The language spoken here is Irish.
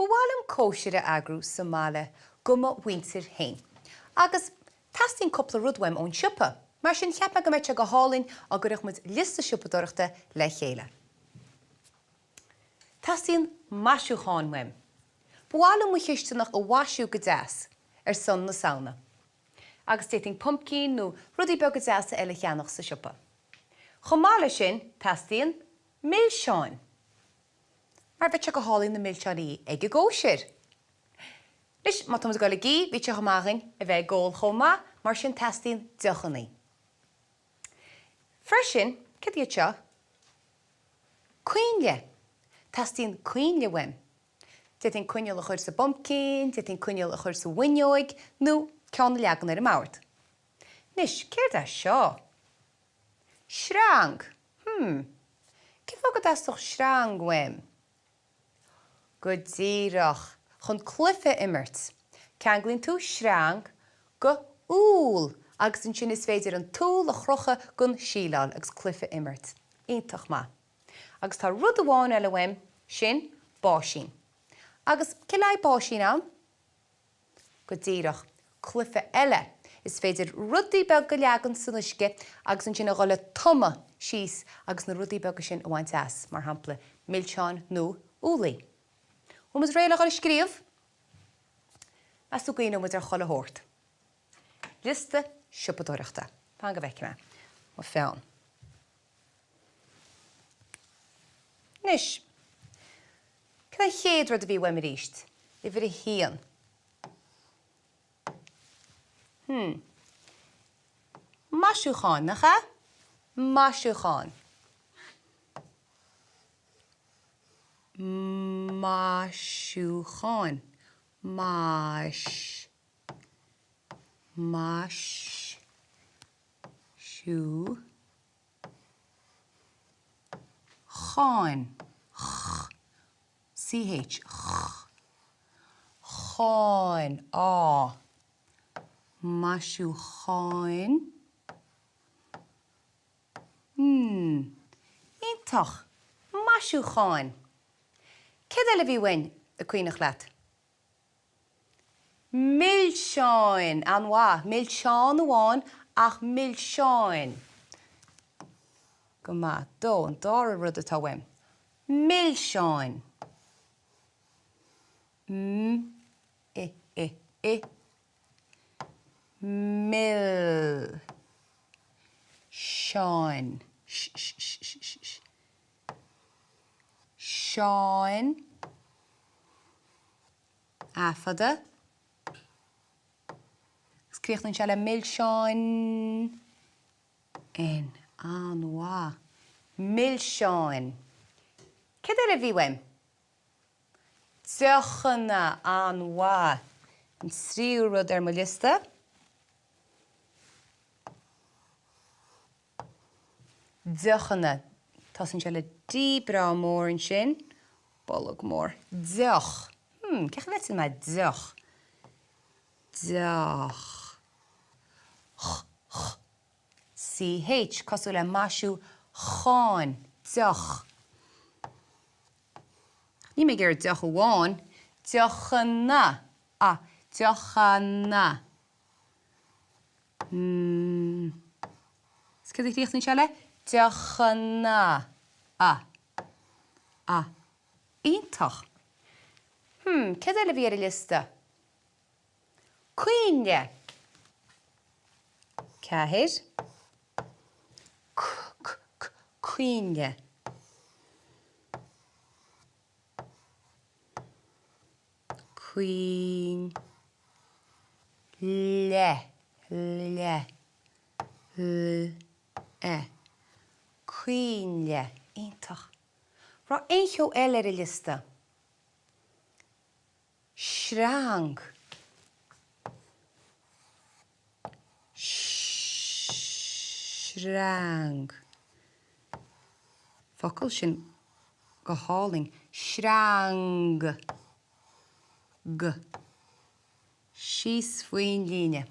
bhfuilm chóisir agrú sa mála guma bhaintir hain. Agus tastín coppla rudhaim ón siopa, mar sin cheappa go mbeite go hálinn a gurach mud lista siopadóireachta le chéile. Tastín maisiúcháin weim. Bhfuilm mu chiisteanach a bhaisiú go deas son na saona. Agus téting pumpkin nó rudí beag go deas eile cheannach sa siopa. Chomála sin tastín millseáin. Mar bheitse go hálinn na millseánaí ag go chóisir. Nis, má tá go le gí, bhí chomáin a bheith ggóil chomá mar sin tastín deochanaí. Freisin, cad iad seo? Cuinle. Tastín cuinle weim. Téting cuinneal a chuir sa bumpkin, téting cuinneal a chuir sa bhuineoig, nó ceann na leagan ar a mabhart. Nis, céir dá seo? Shrang. Cé fógad asach shrang weim? Go díreach, chun cluife immert. Ceanglíonn tú shrang go úl, agus an sin is féidir an túl a chrocha gon síláil agus cluife immert. Ítach má. Agus tá rud amháin eile weim sin báisín. Agus cé leid báisín am? Go díreach, cluife eile is féidir rudaí beag go leagan san uisce agus an sin a ghoile tuma síos agus na rudaí beag sin a bhaint as, mar hampla millseáin nó úlaí. Mas réile gáil scríobh, as tú gaoinú muid ar chola hórt. Lista siopadóireachta. Tá go bheice me, má feann. Nis, cad a chéad rud a bhí weim ríist, i bhir a hían. Maisiúcháin, nach cha? Maisiúcháin. Maisiúcháin. Cháin. CH. Cháin. Maisiúcháin. Ítach. Maisiúcháin. Cad eile bhí wein a cuoinech leat? Millseáin an bhá. Millseán amháin ach millseáin. Go má, dó an dára rud atá weim. Millseáin. Mill. Seáin. Seáin. Afada. Scríochnainn se le millseáin. An bhá. Millseáin. Cad eile bhí weim? Deochanna an bhá. An sríú rud ar mo lista. Deochanna. Tásann se le díbrá mór an sin. Bollag mór. Deoch. Ceach bheitsin mai deoch. Deoch. CH. Cosú le maisiú cháin. Deoch. Ní mé gur deoch amháin. Deochanna. Deochanna. Is cad a chríochnainn se le? Deochanna. Ítach. Cad eile bhí ar a lista? Cuinle. Ceathair. Cuinle. Cuinle. Cuinle. Ítach. Rá éinchó eile ar a lista. Shrang. Shrang. Focail sin go háling. Shrang. G. Síos faoin líne.